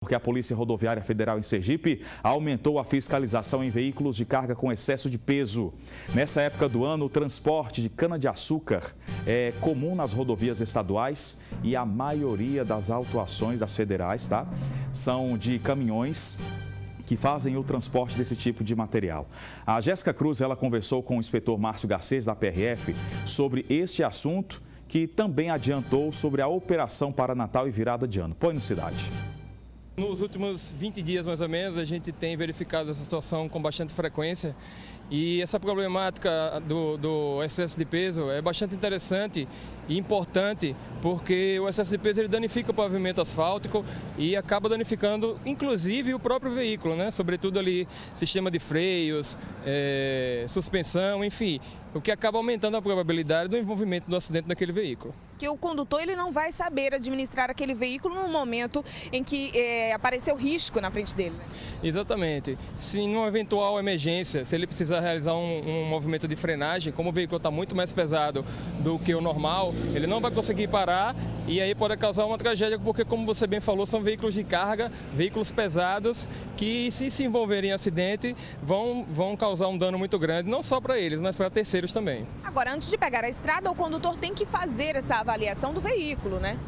Porque a Polícia Rodoviária Federal em Sergipe aumentou a fiscalização em veículos de carga com excesso de peso. Nessa época do ano, o transporte de cana-de-açúcar é comum nas rodovias estaduais e a maioria das autuações das federais, são de caminhões que fazem o transporte desse tipo de material. A Jéssica Cruz, ela conversou com o inspetor Márcio Garcês, da PRF, sobre este assunto, que também adiantou sobre a operação para Natal e virada de ano. Põe no Cidade. Nos últimos 20 dias, mais ou menos, a gente tem verificado essa situação com bastante frequência e essa problemática do excesso de peso é bastante interessante e importante porque o excesso de peso ele danifica o pavimento asfáltico e acaba danificando, inclusive, o próprio veículo, né? Sobretudo ali, sistema de freios, suspensão, enfim, o que acaba aumentando a probabilidade do envolvimento do acidente daquele veículo. Que o condutor ele não vai saber administrar aquele veículo no momento em que apareceu risco na frente dele. Exatamente. Se numa eventual emergência, se ele precisar realizar um movimento de frenagem, como o veículo está muito mais pesado do que o normal, ele não vai conseguir parar e aí pode causar uma tragédia, porque, como você bem falou, são veículos de carga, veículos pesados, que se envolverem em acidente vão causar um dano muito grande, não só para eles, mas para terceiros também. Agora, antes de pegar a estrada, o condutor tem que fazer essa avaliação do veículo, né?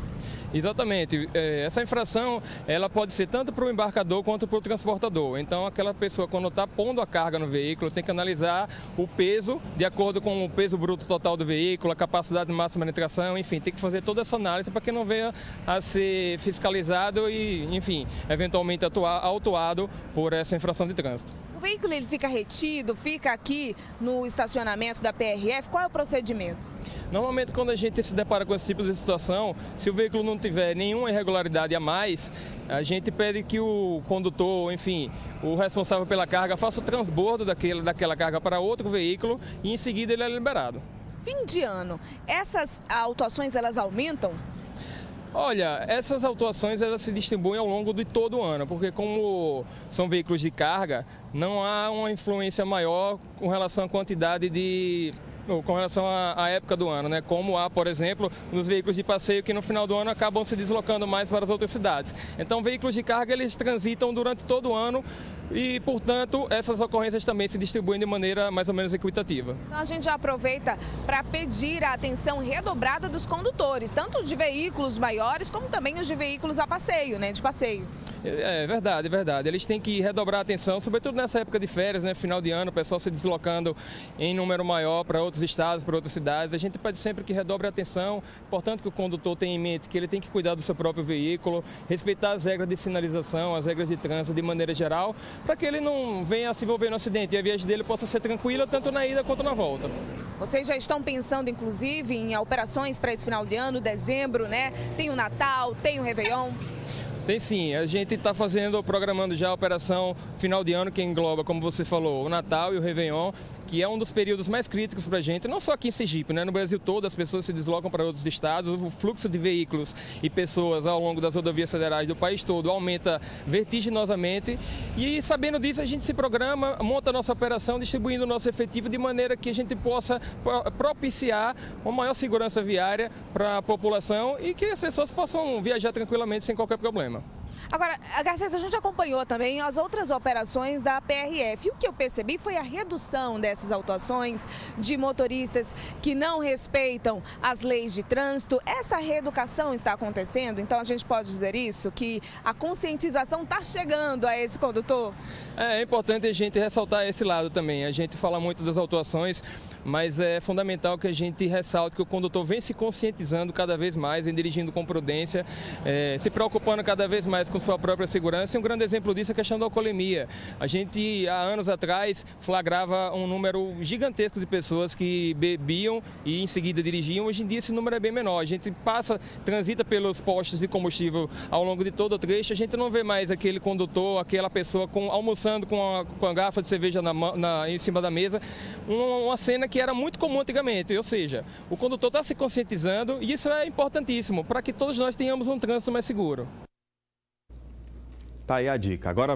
Exatamente. Essa infração ela pode ser tanto para o embarcador quanto para o transportador. Então, aquela pessoa, quando está pondo a carga no veículo, tem que analisar o peso de acordo com o peso bruto total do veículo, a capacidade máxima de tração, enfim, tem que fazer toda essa análise para que não venha a ser fiscalizado e, enfim, eventualmente autuado por essa infração de trânsito. O veículo ele fica retido, fica aqui no estacionamento da PRF, qual é o procedimento? Normalmente, quando a gente se depara com esse tipo de situação, se o veículo não tiver nenhuma irregularidade a mais, a gente pede que o condutor, enfim, o responsável pela carga, faça o transbordo daquela carga para outro veículo e em seguida ele é liberado. Fim de ano, essas autuações elas aumentam? Olha, essas autuações elas se distribuem ao longo de todo o ano, porque como são veículos de carga, não há uma influência maior com relação à quantidade com relação à época do ano, né? Como há, por exemplo, nos veículos de passeio que no final do ano acabam se deslocando mais para as outras cidades. Então, veículos de carga eles transitam durante todo o ano e, portanto, essas ocorrências também se distribuem de maneira mais ou menos equitativa. Então, a gente já aproveita para pedir a atenção redobrada dos condutores, tanto de veículos maiores como também os de veículos a passeio, né? De passeio. É verdade, é verdade. Eles têm que redobrar a atenção, sobretudo nessa época de férias, né? Final de ano, o pessoal se deslocando em número maior para outros estados, para outras cidades. A gente pede sempre que redobre a atenção. Importante que o condutor tenha em mente que ele tem que cuidar do seu próprio veículo, respeitar as regras de sinalização, as regras de trânsito de maneira geral, para que ele não venha a se envolver no acidente e a viagem dele possa ser tranquila tanto na ida quanto na volta. Vocês já estão pensando, inclusive, em operações para esse final de ano, dezembro, né? Tem o Natal, tem o Réveillon. Tem sim, a gente está programando já a operação final de ano que engloba, como você falou, o Natal e o Réveillon, que é um dos períodos mais críticos para a gente, não só aqui em Sergipe, né? No Brasil todo as pessoas se deslocam para outros estados, o fluxo de veículos e pessoas ao longo das rodovias federais do país todo aumenta vertiginosamente e sabendo disso a gente se programa, monta a nossa operação distribuindo o nosso efetivo de maneira que a gente possa propiciar uma maior segurança viária para a população e que as pessoas possam viajar tranquilamente sem qualquer problema. Agora, Garcês, a gente acompanhou também as outras operações da PRF. E o que eu percebi foi a redução dessas autuações de motoristas que não respeitam as leis de trânsito. Essa reeducação está acontecendo, então a gente pode dizer isso, que a conscientização está chegando a esse condutor? É importante a gente ressaltar esse lado também. A gente fala muito das autuações, mas é fundamental que a gente ressalte que o condutor vem se conscientizando cada vez mais, vem dirigindo com prudência, se preocupando cada vez mais com sua própria segurança. E um grande exemplo disso é a questão da alcoolemia. A gente, há anos atrás, flagrava um número gigantesco de pessoas que bebiam e em seguida dirigiam. Hoje em dia esse número é bem menor. A gente transita pelos postos de combustível ao longo de todo o trecho, a gente não vê mais aquele condutor, aquela pessoa almoçando com a garrafa de cerveja em cima da mesa, uma cena que era muito comum antigamente, ou seja, o condutor está se conscientizando e isso é importantíssimo para que todos nós tenhamos um trânsito mais seguro. Tá aí a dica. Agora